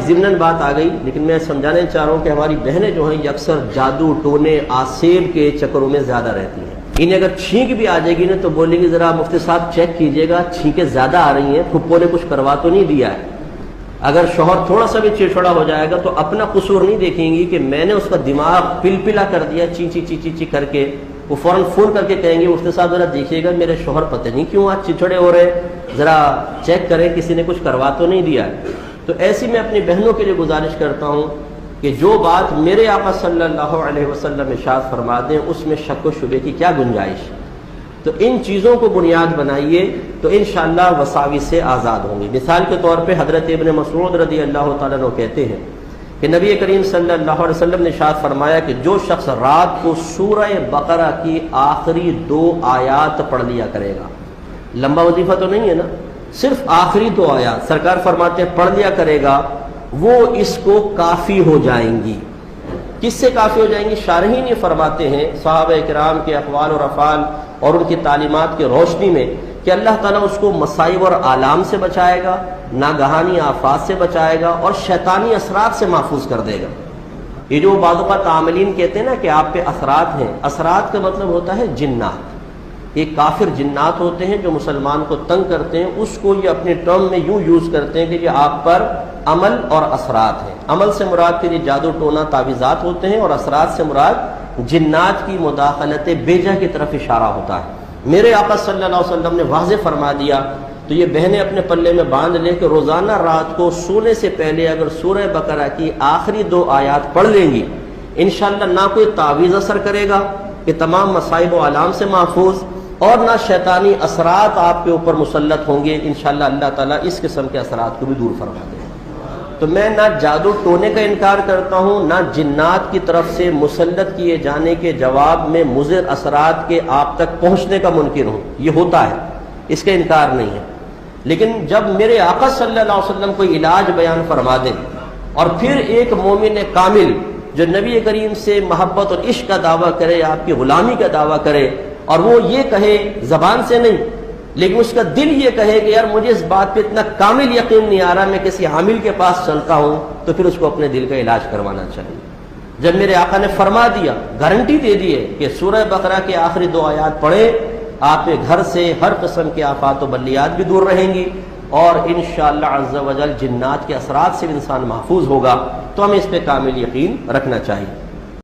ضمناً بات آ گئی، لیکن میں سمجھانا چاہ رہا ہوں کہ ہماری بہنیں جو ہیں یہ اکثر جادو ٹونے آسیب کے چکروں میں زیادہ رہتی ہیں۔ انہیں اگر چھینک بھی آ جائے گی نا تو بولیں گی ذرا مفتی صاحب چیک کیجئے گا، چھینکیں زیادہ آ رہی ہیں، پھپھو نے کچھ کروا تو نہیں دیا ہے۔ اگر شوہر تھوڑا سا بھی چڑچڑا ہو جائے گا تو اپنا قصور نہیں دیکھیں گی کہ میں نے اس کا دماغ پلپلا کر دیا چی چی چی چی چی کر کے، وہ فوراً فون کر کے کہیں گے مفتی صاحب ذرا دیکھیے گا میرے شوہر پتہ نہیں کیوں آج چڑچڑے ہو رہے، ذرا چیک کریں کسی نے کچھ کروا تو نہیں دیا ہے۔ تو ایسی میں اپنی بہنوں کے لیے گزارش کرتا ہوں کہ جو بات میرے آقا صلی اللہ علیہ وسلم ارشاد فرما دیں اس میں شک و شبے کی کیا گنجائش، تو ان چیزوں کو بنیاد بنائیے تو انشاءاللہ وساوس سے آزاد ہوں گے۔ مثال کے طور پہ حضرت ابن مسعود رضی اللہ تعالیٰ عنہ کہتے ہیں کہ نبی کریم صلی اللہ علیہ وسلم نے ارشاد فرمایا کہ جو شخص رات کو سورہ بقرہ کی آخری 2 آیات پڑھ لیا کرے گا، لمبا وظیفہ تو نہیں ہے نا، صرف آخری 2 آیات سرکار فرماتے ہیں پڑھ لیا کرے گا، وہ اس کو کافی ہو جائیں گی۔ کس سے کافی ہو جائیں گی؟ شارحین یہ فرماتے ہیں صحابہ کرام کے اقوال اور افعال اور ان کی تعلیمات کی روشنی میں کہ اللہ تعالیٰ اس کو مصائب اور آلام سے بچائے گا، ناگہانی آفات سے بچائے گا اور شیطانی اثرات سے محفوظ کر دے گا۔ یہ جو بعض اوقات عاملین کہتے ہیں نا کہ آپ پہ اثرات ہیں، اثرات کا مطلب ہوتا ہے جنات۔ یہ کافر جنات ہوتے ہیں جو مسلمان کو تنگ کرتے ہیں، اس کو یہ اپنے ٹرم میں یوں یوز کرتے ہیں کہ یہ آپ پر عمل اور اثرات ہیں۔ عمل سے مراد پھر یہ جادو ٹونا تعویذات ہوتے ہیں، اور اثرات سے مراد جنات کی مداخلت بیجا کی طرف اشارہ ہوتا ہے۔ میرے آقا صلی اللہ علیہ وسلم نے واضح فرما دیا، تو یہ بہنیں اپنے پلے میں باندھ لیں کہ روزانہ رات کو سونے سے پہلے اگر سورہ بقرہ کی آخری 2 آیات پڑھ لیں گی، انشاءاللہ نہ کوئی تعویذ اثر کرے گا کہ تمام مصائب و آلام سے محفوظ، اور نہ شیطانی اثرات آپ کے اوپر مسلط ہوں گے۔ انشاءاللہ اللہ تعالیٰ اس قسم کے اثرات کو بھی دور فرما دے۔ تو میں نہ جادو ٹونے کا انکار کرتا ہوں، نہ جنات کی طرف سے مسلط کیے جانے کے جواب میں مضر اثرات کے آپ تک پہنچنے کا منکر ہوں، یہ ہوتا ہے، اس کا انکار نہیں ہے۔ لیکن جب میرے آقا صلی اللہ علیہ وسلم کوئی علاج بیان فرما دیں، اور پھر ایک مومن کامل جو نبی کریم سے محبت اور عشق کا دعویٰ کرے، آپ کی غلامی کا دعویٰ کرے، اور وہ یہ کہے زبان سے نہیں لیکن اس کا دل یہ کہے کہ یار مجھے اس بات پہ اتنا کامل یقین نہیں آ رہا، میں کسی عامل کے پاس چلتا ہوں، تو پھر اس کو اپنے دل کا علاج کروانا چاہیے۔ جب میرے آقا نے فرما دیا، گارنٹی دے دیے کہ سورہ بقرہ کے آخری 2 آیات پڑھیں، آپ کے گھر سے ہر قسم کے آفات و بلیات بھی دور رہیں گی، اور انشاءاللہ عز و جل جنات کے اثرات سے انسان محفوظ ہوگا، تو ہمیں اس پہ کامل یقین رکھنا چاہیے۔